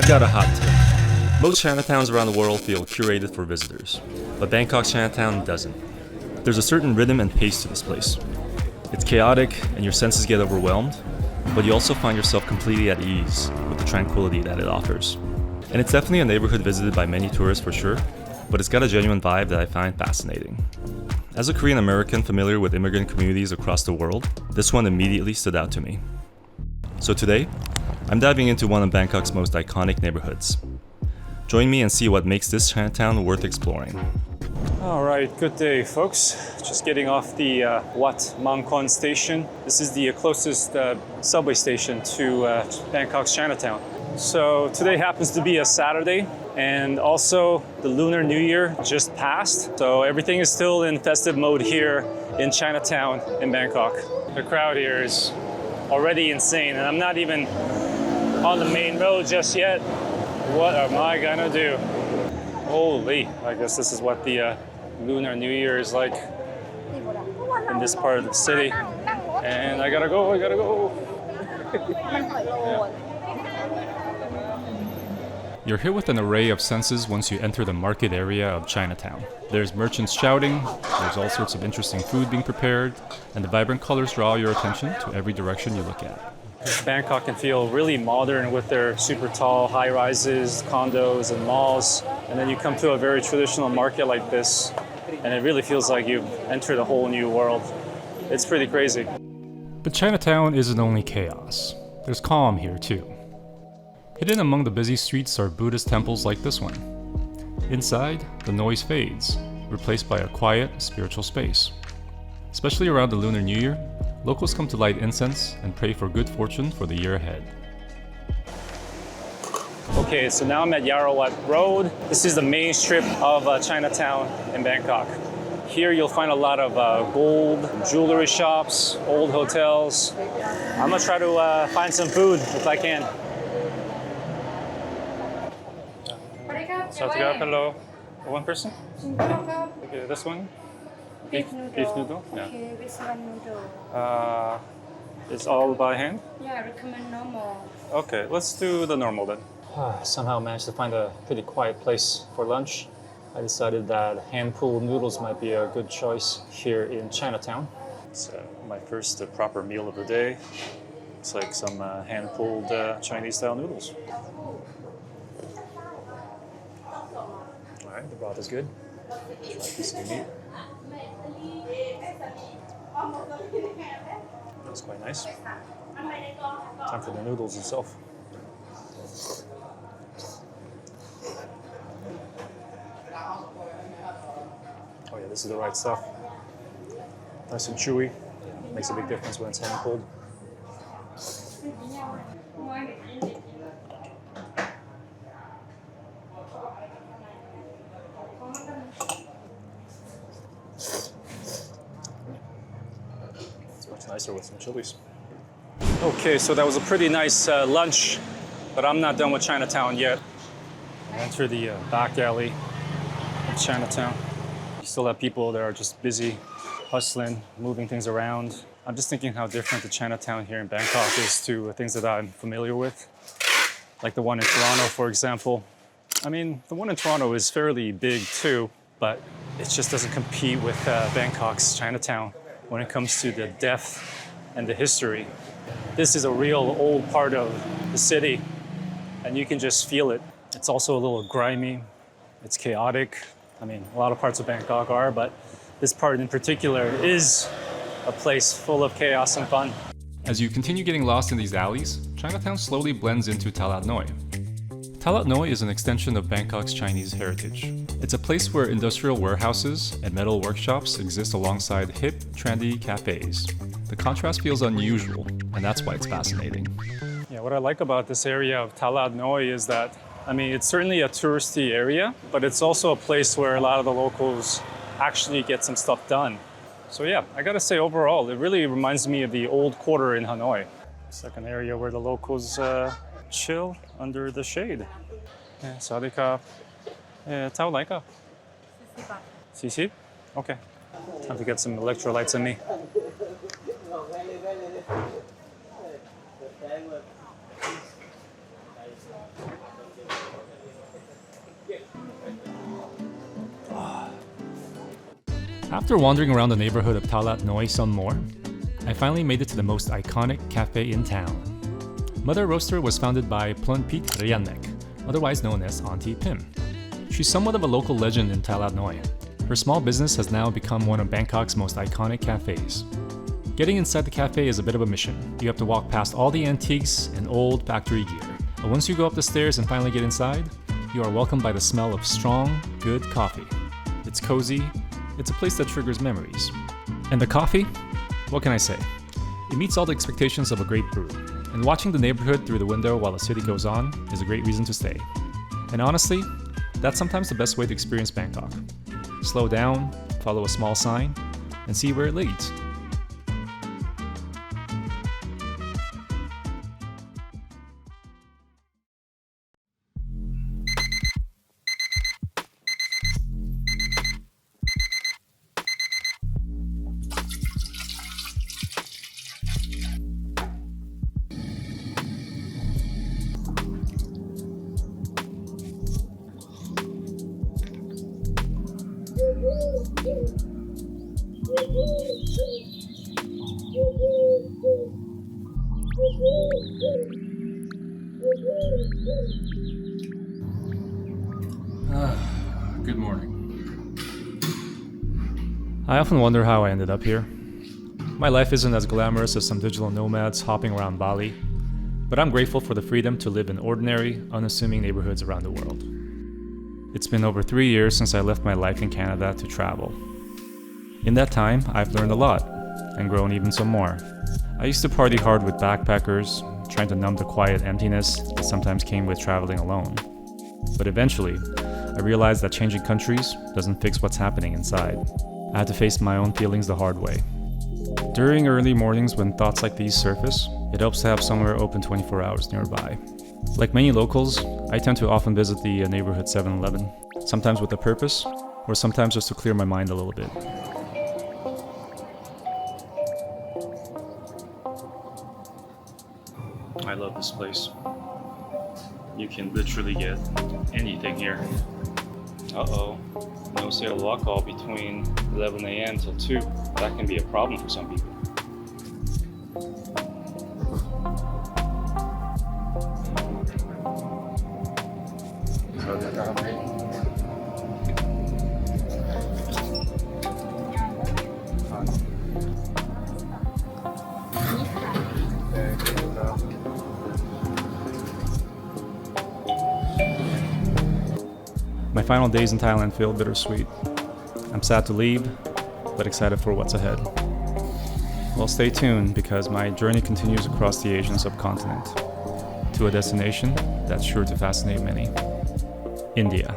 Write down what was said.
I've got a hot tip. Most Chinatowns around the world feel curated for visitors, but Bangkok's Chinatown doesn't. There's a certain rhythm and pace to this place. It's chaotic and your senses get overwhelmed, but you also find yourself completely at ease with the tranquility that it offers. And it's definitely a neighborhood visited by many tourists for sure, but it's got a genuine vibe that I find fascinating. As a Korean American familiar with immigrant communities across the world, this one immediately stood out to me. So today, I'm diving into one of Bangkok's most iconic neighborhoods. Join me and see what makes this Chinatown worth exploring. All right, good day, folks. Just getting off the Wat Mang Kon station. This is the closest subway station to Bangkok's Chinatown. So today happens to be a Saturday, and also the Lunar New Year just passed. So everything is still in festive mode here in Chinatown in Bangkok. The crowd here is already insane, and I'm not even on the main road just yet. What am I gonna do? Holy, I guess this is what the Lunar New Year is like in this part of the city. And I gotta go. Yeah. You're hit with an array of senses once you enter the market area of Chinatown. There's merchants shouting, there's all sorts of interesting food being prepared, and the vibrant colors draw your attention to every direction you look at. Bangkok can feel really modern with their super tall high-rises, condos, and malls. And then you come to a very traditional market like this, and it really feels like you've entered a whole new world. It's pretty crazy. But Chinatown isn't only chaos. There's calm here too. Hidden among the busy streets are Buddhist temples like this one. Inside, the noise fades, replaced by a quiet, spiritual space. Especially around the Lunar New Year, locals come to light incense and pray for good fortune for the year ahead. Okay, so now I'm at Yaowarat Road. This is the main strip of Chinatown in Bangkok. Here you'll find a lot of gold, jewelry shops, old hotels. I'm gonna try to find some food if I can. Hello. One person? Okay, this one? Beef noodle? Yeah. Okay, which one noodle? It's all by hand? Yeah, I recommend normal. Okay, let's do the normal then. Somehow managed to find a pretty quiet place for lunch. I decided that hand-pulled noodles might be a good choice here in Chinatown. It's my first proper meal of the day. It's like some hand-pulled Chinese-style noodles. All right, the broth is good. Try a piece of meat. That's quite nice. Time for the noodles itself. Oh yeah, this is the right stuff. Nice and chewy. Makes a big difference when it's hand pulled. It's nicer with some chilies. Okay, so that was a pretty nice lunch, but I'm not done with Chinatown yet. I enter the back alley of Chinatown. You still have people that are just busy, hustling, moving things around. I'm just thinking how different the Chinatown here in Bangkok is to things that I'm familiar with, like the one in Toronto, for example. I mean, the one in Toronto is fairly big too, but it just doesn't compete with Bangkok's Chinatown when it comes to the depth and the history. This is a real old part of the city, and you can just feel it. It's also a little grimy, it's chaotic. I mean, a lot of parts of Bangkok are, but this part in particular is a place full of chaos and fun. As you continue getting lost in these alleys, Chinatown slowly blends into Talat Noi. Talat Noi is an extension of Bangkok's Chinese heritage. It's a place where industrial warehouses and metal workshops exist alongside hip, trendy cafes. The contrast feels unusual, and that's why it's fascinating. Yeah, what I like about this area of Talat Noi is that, I mean, it's certainly a touristy area, but it's also a place where a lot of the locals actually get some stuff done. So yeah, I gotta say overall, it really reminds me of the old quarter in Hanoi. It's like an area where the locals chill under the shade. Yeah, Sawadee-ka. Tao lai ka? 40? Okay. Time to get some electrolytes in me. After wandering around the neighborhood of Talat Noi some more, I finally made it to the most iconic cafe in town. Mother Roaster was founded by Plunpit Ryanek, otherwise known as Auntie Pim. She's somewhat of a local legend in Talat Noi. Her small business has now become one of Bangkok's most iconic cafes. Getting inside the cafe is a bit of a mission. You have to walk past all the antiques and old factory gear. But once you go up the stairs and finally get inside, you are welcomed by the smell of strong, good coffee. It's cozy. It's a place that triggers memories. And the coffee? What can I say? It meets all the expectations of a great brew. And watching the neighborhood through the window while the city goes on is a great reason to stay. And honestly, that's sometimes the best way to experience Bangkok. Slow down, follow a small sign, and see where it leads. Good morning. I often wonder how I ended up here. My life isn't as glamorous as some digital nomads hopping around Bali, but I'm grateful for the freedom to live in ordinary, unassuming neighborhoods around the world. It's been over 3 years since I left my life in Canada to travel. In that time, I've learned a lot, and grown even some more. I used to party hard with backpackers, trying to numb the quiet emptiness that sometimes came with traveling alone. But eventually, I realized that changing countries doesn't fix what's happening inside. I had to face my own feelings the hard way. During early mornings when thoughts like these surface, it helps to have somewhere open 24 hours nearby. Like many locals, I tend to often visit the neighborhood 7-Eleven, sometimes with a purpose, or sometimes just to clear my mind a little bit. I love this place. You can literally get anything here. Uh-oh. No sale of alcohol between 11 a.m. till 2. That can be a problem for some people. My final days in Thailand feel bittersweet. I'm sad to leave, but excited for what's ahead. Well, stay tuned because my journey continues across the Asian subcontinent to a destination that's sure to fascinate many: India.